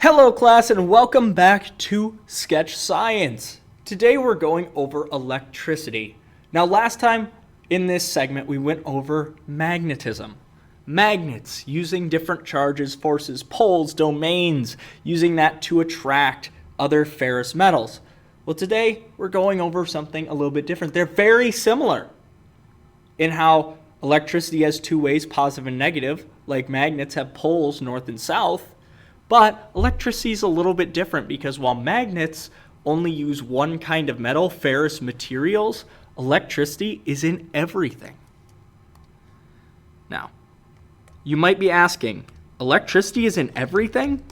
Hello class and welcome back to Sketch Science. Today we're going over electricity. Now last time in this segment we went over magnetism. Magnets, using different charges, forces, poles, domains, using that to attract other ferrous metals. Well, today we're going over something a little bit different. They're very similar in how electricity has two ways, positive and negative, like magnets have poles north and south. But electricity is a little bit different because while magnets only use one kind of metal, ferrous materials, electricity is in everything. Now, you might be asking, electricity is in everything?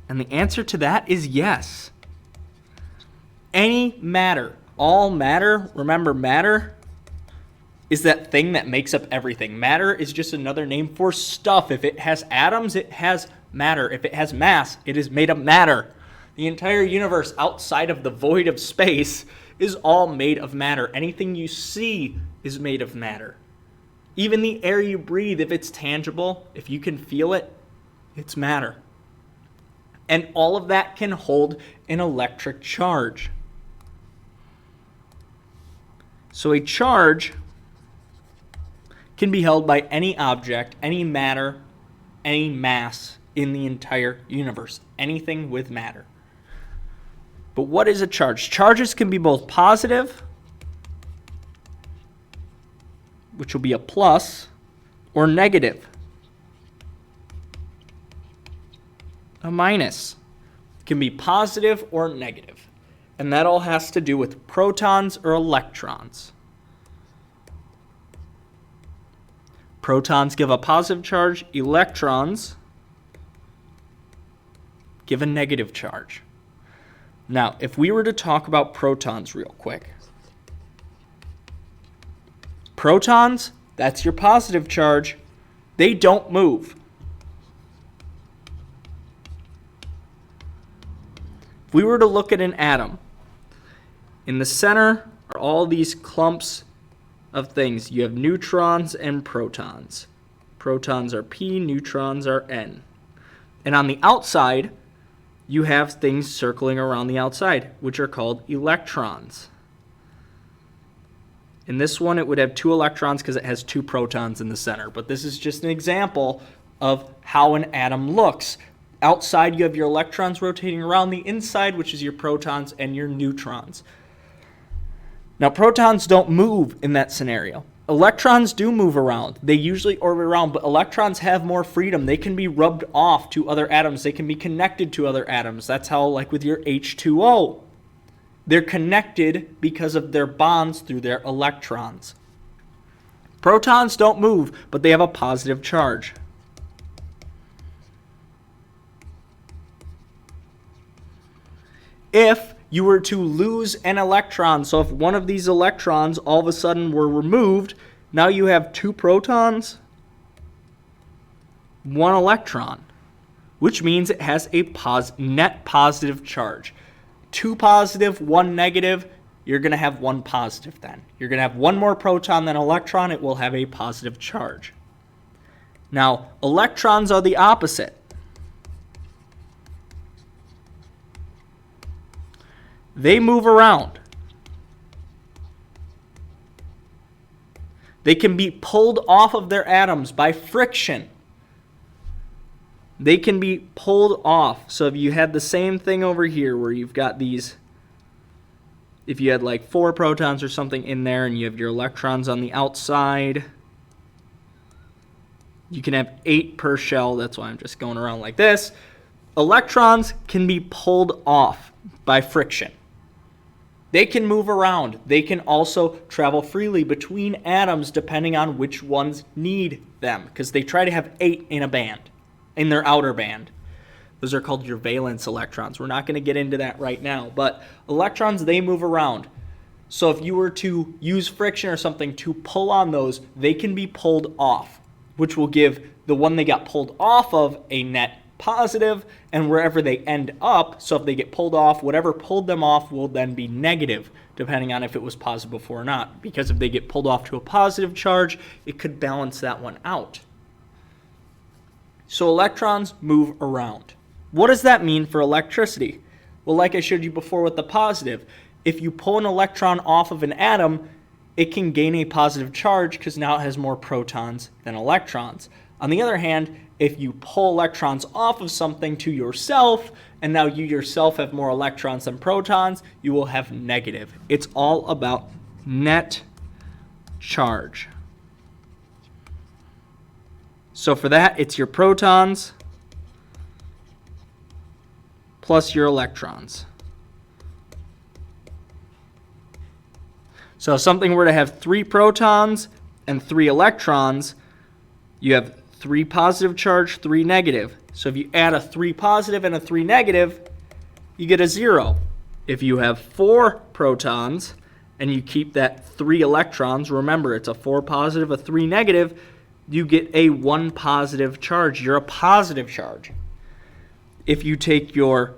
And the answer to that is yes. Any matter, all matter, remember matter is that thing that makes up everything. Matter is just another name for stuff. If it has atoms, it has matter. If it has mass, it is made of matter. The entire universe outside of the void of space is all made of matter. Anything you see is made of matter. Even the air you breathe, if it's tangible, if you can feel it, it's matter. And all of that can hold an electric charge. So a charge can be held by any object, any matter, any mass in the entire universe. Anything with matter. But what is a charge? Charges can be both positive, which will be a plus, or negative, a minus. It can be positive or negative. And that all has to do with protons or electrons. Protons give a positive charge, electrons give a negative charge. Now, if we were to talk about protons real quick. Protons, that's your positive charge. They don't move. If we were to look at an atom, in the center are all these clumps of things. You have neutrons and protons. Protons are P, neutrons are N. And on the outside, you have things circling around the outside, which are called electrons. In this one, it would have two electrons because it has two protons in the center. But this is just an example of how an atom looks. Outside, you have your electrons rotating around the inside, which is your protons and your neutrons. Now, protons don't move in that scenario. Electrons do move around. They usually orbit around, but electrons have more freedom. They can be rubbed off to other atoms. They can be connected to other atoms. That's how, like with your H2O, they're connected because of their bonds through their electrons. Protons don't move, but they have a positive charge. If you were to lose an electron, so if one of these electrons all of a sudden were removed, now you have two protons, one electron, which means it has a net positive charge. Two positive, one negative, you're going to have one positive then. You're going to have one more proton than electron, it will have a positive charge. Now, electrons are the opposite. They move around. They can be pulled off of their atoms by friction. They can be pulled off. So if you had the same thing over here where you've got these, if you had like 4 protons or something in there and you have your electrons on the outside, you can have 8 per shell. That's why I'm just going around like this. Electrons can be pulled off by friction. They can move around. They can also travel freely between atoms depending on which ones need them, because they try to have 8 in a band, in their outer band. Those are called your valence electrons. We're not going to get into that right now, but electrons, they move around. So if you were to use friction or something to pull on those, they can be pulled off, which will give the one they got pulled off of a net positive, and wherever they end up, so if they get pulled off, whatever pulled them off will then be negative, depending on if it was positive before or not. Because if they get pulled off to a positive charge, it could balance that one out. So electrons move around. What does that mean for electricity? Well, like I showed you before with the positive, if you pull an electron off of an atom, it can gain a positive charge because now it has more protons than electrons. On the other hand, if you pull electrons off of something to yourself, and now you yourself have more electrons than protons, you will have negative. It's all about net charge. So for that, it's your protons plus your electrons. So if something were to have 3 protons and 3 electrons, you have 3 positive charge, 3 negative. So if you add a 3 positive and a 3 negative, you get a 0. If you have 4 protons and you keep that 3 electrons, remember it's a 4 positive, a 3 negative, you get a 1 positive charge. You're a positive charge. If you take your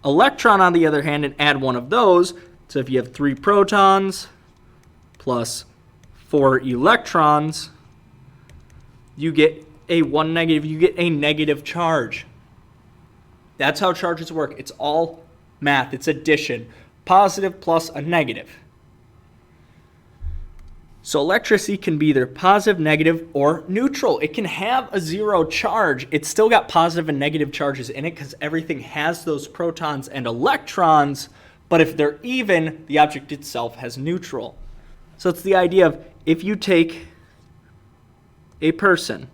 electron, on the other hand, and add one of those, so if you have 3 protons plus 4 electrons, you get a 1 negative, you get a negative charge. That's how charges work. It's all math. It's addition. Positive plus a negative. So electricity can be either positive, negative, or neutral. It can have a 0 charge. It's still got positive and negative charges in it because everything has those protons and electrons, but if they're even, the object itself has neutral. So it's the idea of if you take a person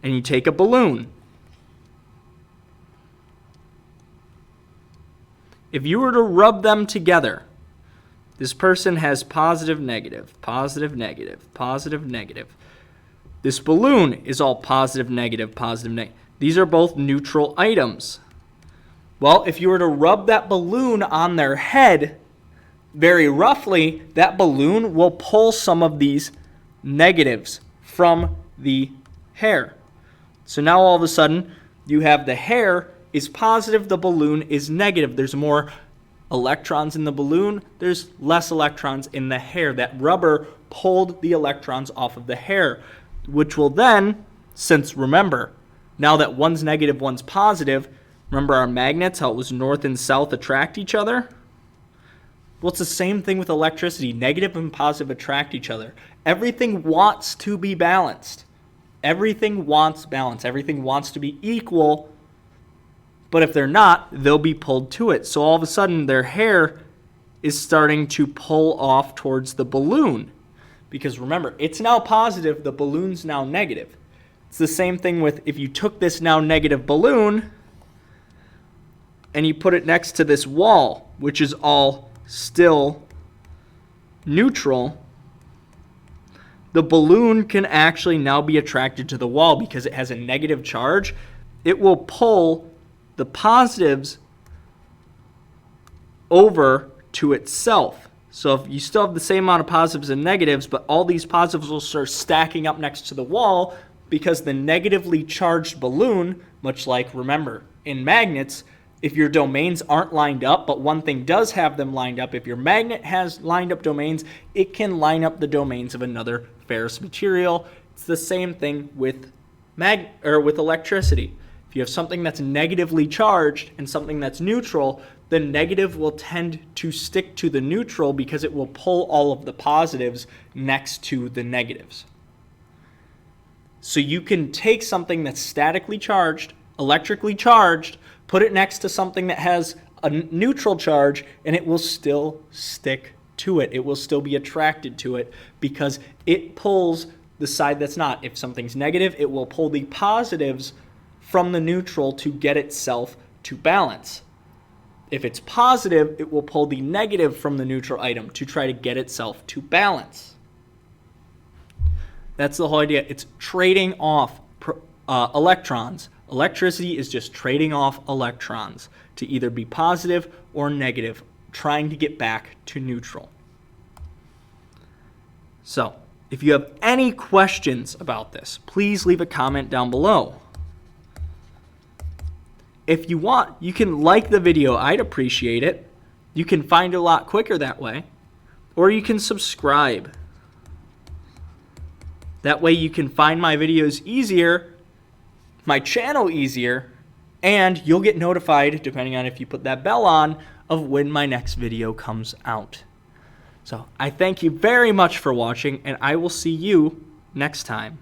and you take a balloon, if you were to rub them together, this person has positive, negative, positive, negative, positive, negative. This balloon is all positive, negative, positive, negative. These are both neutral items. Well, if you were to rub that balloon on their head, very roughly, that balloon will pull some of these negatives from the hair. So now all of a sudden, you have the hair is positive, the balloon is negative. There's more electrons in the balloon, there's less electrons in the hair. That rubber pulled the electrons off of the hair, which will then, since remember, now that one's negative, one's positive, remember our magnets, how it was north and south attract each other? Well, it's the same thing with electricity. Negative and positive attract each other. Everything wants to be balanced. Everything wants balance. Everything wants to be equal. But if they're not, they'll be pulled to it. So all of a sudden, their hair is starting to pull off towards the balloon. Because remember, it's now positive, the balloon's now negative. It's the same thing with if you took this now negative balloon and you put it next to this wall, which is all still neutral, the balloon can actually now be attracted to the wall because it has a negative charge. It will pull the positives over to itself. So if you still have the same amount of positives and negatives, but all these positives will start stacking up next to the wall because the negatively charged balloon, much like, remember, in magnets, if your domains aren't lined up, but one thing does have them lined up, if your magnet has lined up domains, it can line up the domains of another ferrous material. It's the same thing with with electricity. If you have something that's negatively charged and something that's neutral, the negative will tend to stick to the neutral because it will pull all of the positives next to the negatives. So you can take something that's statically charged, electrically charged, put it next to something that has a neutral charge, and it will still stick to it. It will still be attracted to it because it pulls the side that's not. If something's negative, it will pull the positives from the neutral to get itself to balance. If it's positive, it will pull the negative from the neutral item to try to get itself to balance. That's the whole idea. It's trading off electrons. Electricity is just trading off electrons to either be positive or negative, trying to get back to neutral. So, if you have any questions about this, please leave a comment down below. If you want, you can like the video. I'd appreciate it. You can find it a lot quicker that way. Or you can subscribe. That way you can find my videos easier, my channel easier, and you'll get notified, depending on if you put that bell on, of when my next video comes out. So I thank you very much for watching, and I will see you next time.